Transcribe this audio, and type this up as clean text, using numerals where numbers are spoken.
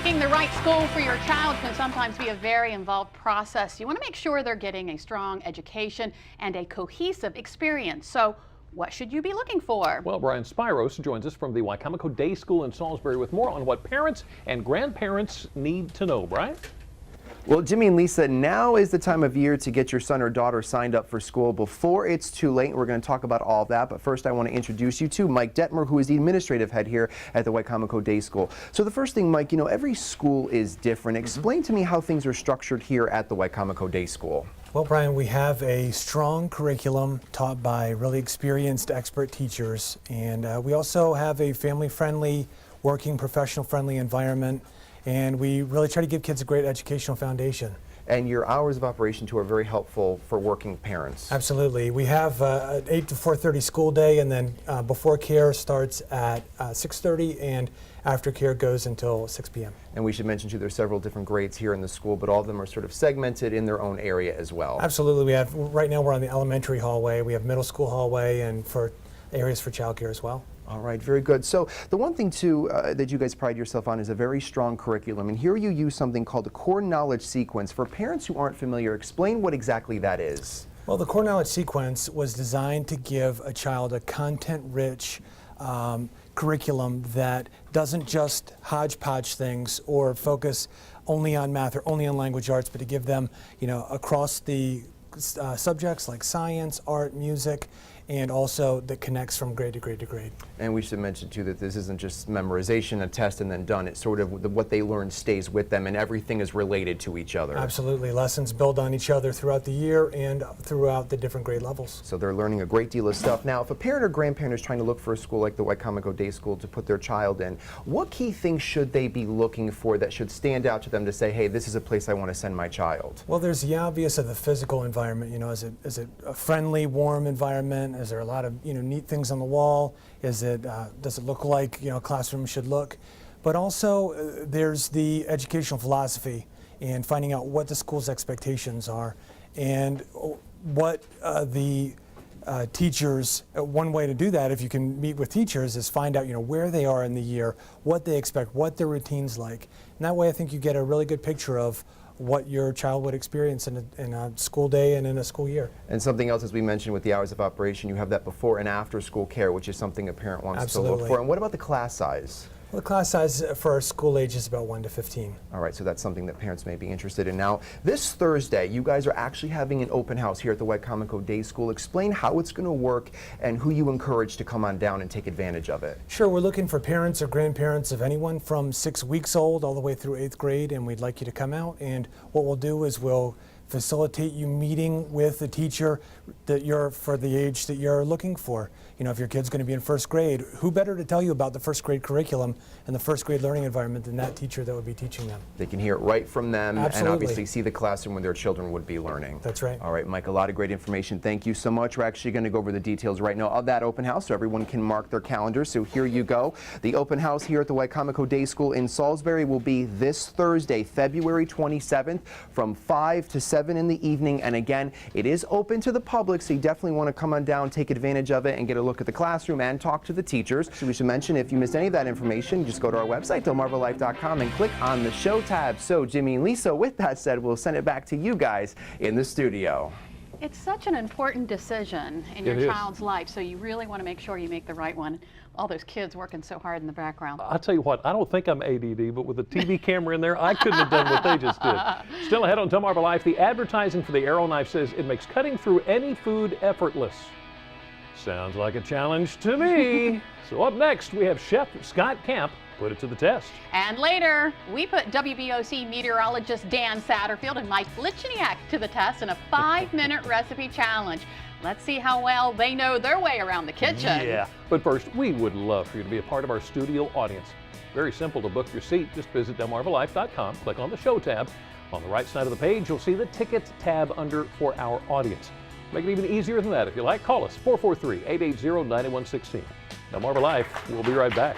Picking the right school for your child can sometimes be a very involved process. You want to make sure they're getting a strong education and a cohesive experience. So what should you be looking for? Well, Brian Spiros joins us from the Wicomico Day School in Salisbury with more on what parents and grandparents need to know. Brian? Well, Jimmy and Lisa, now is the time of year to get your son or daughter signed up for school before it's too late. We're going to talk about all of that, but first I want to introduce you to Mike Detmer, who is the administrative head here at the Wicomico Day School. So the first thing, Mike, you know, every school is different. Explain to me how things are structured here at the Wicomico Day School. Well, Brian, we have a strong curriculum taught by really experienced expert teachers, and we also have a family-friendly, working, professional-friendly environment. And we really try to give kids a great educational foundation. And your hours of operation, too, are very helpful for working parents. Absolutely. We have an 8 to 4:30 school day, and then before care starts at 6:30, and after care goes until 6 p.m. And we should mention, too, there's several different grades here in the school, but all of them are sort of segmented in their own area as well. Absolutely. We have, right now we're on the elementary hallway, we have middle school hallway, and for areas for childcare as well. All right, very good. So the one thing, too, that you guys pride yourself on is a very strong curriculum. And here you use something called the core knowledge sequence. For parents who aren't familiar, explain what exactly that is. Well, the core knowledge sequence was designed to give a child a content-rich curriculum that doesn't just hodgepodge things or focus only on math or only on language arts, but to give them, you know, across the subjects like science, art, music, and also that connects from grade to grade to grade. And we should mention, too, that this isn't just memorization, a test, and then done. It's sort of what they learn stays with them, and everything is related to each other. Absolutely. Lessons build on each other throughout the year and throughout the different grade levels. So they're learning a great deal of stuff. Now, if a parent or grandparent is trying to look for a school like the Wicomico Day School to put their child in, what key things should they be looking for that should stand out to them to say, hey, this is a place I want to send my child? Well, there's the obvious of the physical environment. You know, is it a friendly, warm environment? Is there a lot of, you know, neat things on the wall? Is it does it look like, you know, a classroom should look? But also there's the educational philosophy and finding out what the school's expectations are and what the teachers. One way to do that, if you can meet with teachers, is find out, you know, where they are in the year, what they expect, what their routine's like. And that way I think you get a really good picture of what your child would experience in a school day and in a school year. And something else, as we mentioned with the hours of operation, you have that before and after school care, which is something a parent wants Absolutely. to look for. And what about the class size? Well, the class size for our school age is about 1 to 15. All right, so that's something that parents may be interested in. Now, this Thursday, you guys are actually having an open house here at the Wicomico Day School. Explain how it's going to work and who you encourage to come on down and take advantage of it. Sure, we're looking for parents or grandparents of anyone from 6 weeks old all the way through 8th grade, and we'd like you to come out. And what we'll do is we'll facilitate you meeting with the teacher that you're for the age that you're looking for. You know, if your kid's going to be in 1st grade, who better to tell you about the 1st grade curriculum and the 1st grade learning environment than that teacher that would be teaching them. They can hear it right from them. Absolutely. And obviously see the classroom where their children would be learning. That's right. All right, Mike, a lot of great information. Thank you so much. We're actually going to go over the details right now of that open house so everyone can mark their calendars. So here you go. The open house here at the Wicomico Day School in Salisbury will be this Thursday, February 27th from 5 to 7 in the evening. And again, it is open to the public, so you definitely want to come on down, take advantage of it, and get a look at the classroom and talk to the teachers. So we should mention, if you missed any of that information, just go to our website, delmarvalife.com, and click on the show tab. So Jimmy and Lisa, with that said, we'll send it back to you guys in the studio. It's such an important decision in your child's life, so you really want to make sure you make the right one. All those kids working so hard in the background. I'll tell you what, I don't think I'm ADD, but with a TV camera in there, I couldn't have done what they just did. Still ahead on Delmarva Life, the advertising for the Arrow knife says it makes cutting through any food effortless. Sounds like a challenge to me. So up next, we have Chef Scott Camp put it to the test. And later, we put WBOC meteorologist Dan Satterfield and Mike Lichniak to the test in a 5-minute recipe challenge. Let's see how well they know their way around the kitchen. Yeah, but first, we would love for you to be a part of our studio audience. Very simple to book your seat. Just visit delmarvalife.com, click on the show tab. On the right side of the page, you'll see the tickets tab under for our audience. Make it even easier than that if you like. Call us 443-880-9116. Delmarva Life, we'll be right back.